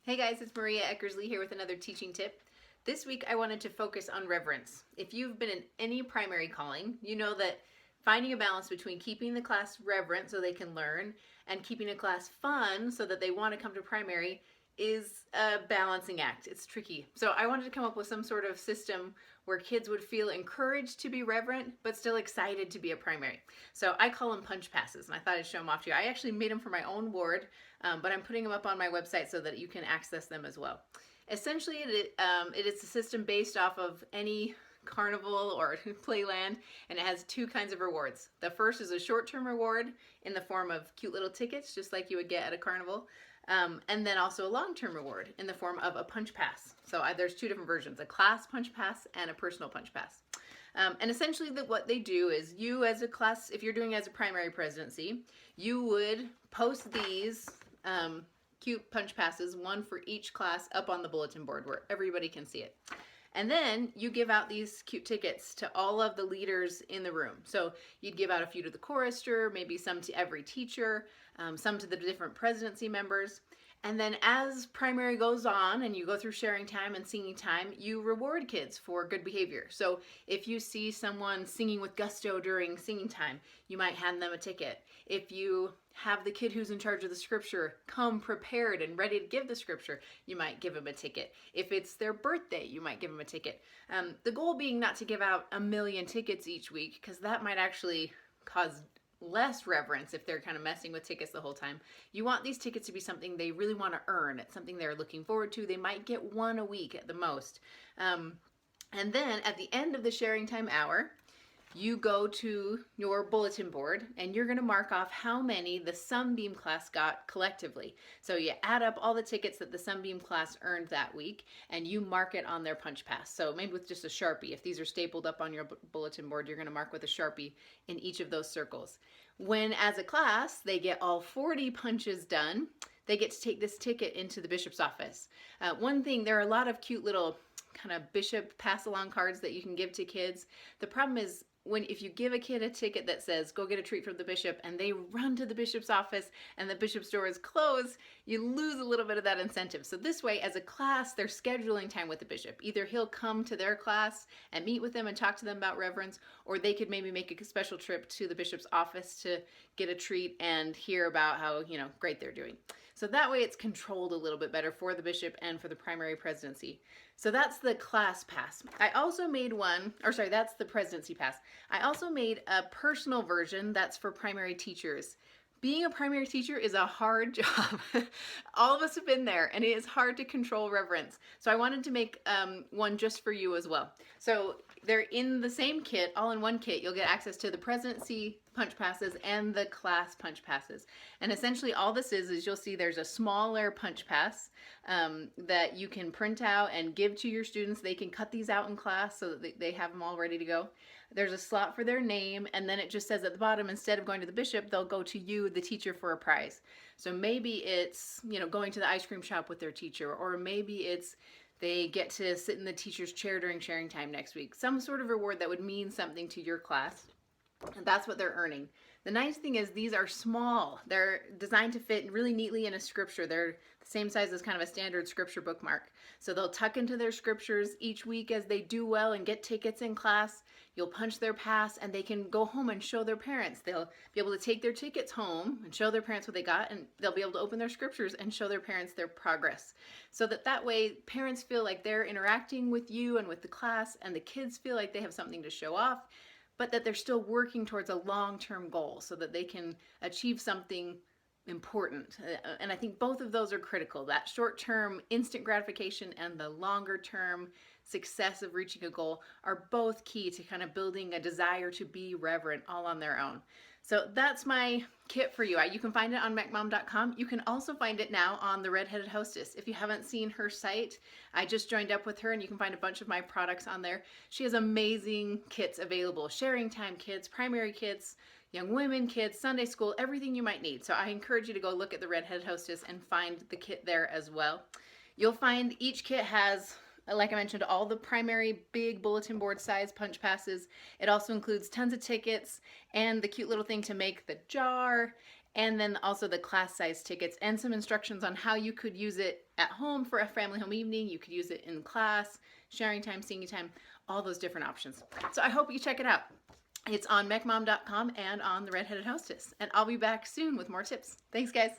Hey guys, it's Maria Eckersley here with another teaching tip. This week I wanted to focus on reverence. If you've been in any primary calling, you know that finding a balance between keeping the class reverent so they can learn and keeping a class fun so that they want to come to primary is a balancing act. It's tricky. So I wanted to come up with some sort of system where kids would feel encouraged to be reverent but still excited to be a primary. So I call them punch passes, and I thought I'd show them off to you. I actually made them for my own ward, but I'm putting them up on my website so that you can access them as well. Essentially, it is a system based off of any carnival or playland, and it has two kinds of rewards. The first is a short-term reward in the form of cute little tickets, just like you would get at a carnival. And then also a long-term reward in the form of a punch pass. So there's two different versions, a class punch pass and a personal punch pass. And essentially what they do is you as a class, if you're doing it as a primary presidency, you would post these cute punch passes, one for each class, up on the bulletin board where everybody can see it. And then you give out these cute tickets to all of the leaders in the room. So you'd give out a few to the chorister, maybe some to every teacher, some to the different presidency members. And then as primary goes on and you go through sharing time and singing time, you reward kids for good behavior. So if you see someone singing with gusto during singing time, you might hand them a ticket. If you have the kid who's in charge of the scripture come prepared and ready to give the scripture, you might give them a ticket. If it's their birthday, you might give them a ticket. The goal being not to give out 1 million tickets each week, because that might actually cause less reverence if they're kind of messing with tickets the whole time. You want these tickets to be something they really want to earn. It's something they're looking forward to. They might get one a week at the most. And then at the end of the sharing time hour, you go to your bulletin board and you're going to mark off how many the Sunbeam class got collectively. So you add up all the tickets that the Sunbeam class earned that week and you mark it on their punch pass. So maybe with just a Sharpie. If these are stapled up on your bulletin board, you're going to mark with a Sharpie in each of those circles. When as a class they get all 40 punches done, they get to take this ticket into the bishop's office. One thing, there are a lot of cute little kind of bishop pass along cards that you can give to kids. The problem is if you give a kid a ticket that says go get a treat from the bishop and they run to the bishop's office and the bishop's door is closed, you lose a little bit of that incentive. So this way, as a class, they're scheduling time with the bishop. Either he'll come to their class and meet with them and talk to them about reverence, or they could maybe make a special trip to the bishop's office to get a treat and hear about how great they're doing. So that way it's controlled a little bit better for the bishop and for the primary presidency. So that's the class pass. I also made that's the presidency pass. I also made a personal version that's for primary teachers. Being a primary teacher is a hard job. All of us have been there, and it is hard to control reverence. So I wanted to make one just for you as well. So they're in the same kit, all in one kit. You'll get access to the presidency punch passes and the class punch passes. And essentially all this is you'll see there's a smaller punch pass that you can print out and give to your students. They can cut these out in class so that they have them all ready to go. There's a slot for their name, and then it just says at the bottom, instead of going to the bishop, they'll go to you, the teacher, for a prize. So maybe it's going to the ice cream shop with their teacher, or maybe it's they get to sit in the teacher's chair during sharing time next week. Some sort of reward that would mean something to your class. And that's what they're earning. The nice thing is these are small. They're designed to fit really neatly in a scripture. They're the same size as kind of a standard scripture bookmark. So they'll tuck into their scriptures each week as they do well and get tickets in class. You'll punch their pass and they can go home and show their parents. They'll be able to take their tickets home and show their parents what they got, and they'll be able to open their scriptures and show their parents their progress. So that way parents feel like they're interacting with you and with the class, and the kids feel like they have something to show off, but that they're still working towards a long-term goal so that they can achieve something important. And I think both of those are critical. That short-term instant gratification and the longer-term success of reaching a goal are both key to kind of building a desire to be reverent all on their own. So that's my kit for you. You can find it on mecmom.com. You can also find it now on the Red Headed Hostess. If you haven't seen her site, I just joined up with her, and you can find a bunch of my products on there. She has amazing kits available. Sharing time kits, primary kits, young women kits, Sunday school, everything you might need. So I encourage you to go look at the Red Headed Hostess and find the kit there as well. You'll find each kit has, like I mentioned, all the primary big bulletin board size punch passes. It also includes tons of tickets and the cute little thing to make the jar and then also the class size tickets and some instructions on how you could use it at home for a family home evening. You could use it in class, sharing time, singing time, all those different options. So I hope you check it out. It's on mecmom.com and on the Red Headed Hostess. And I'll be back soon with more tips. Thanks, guys.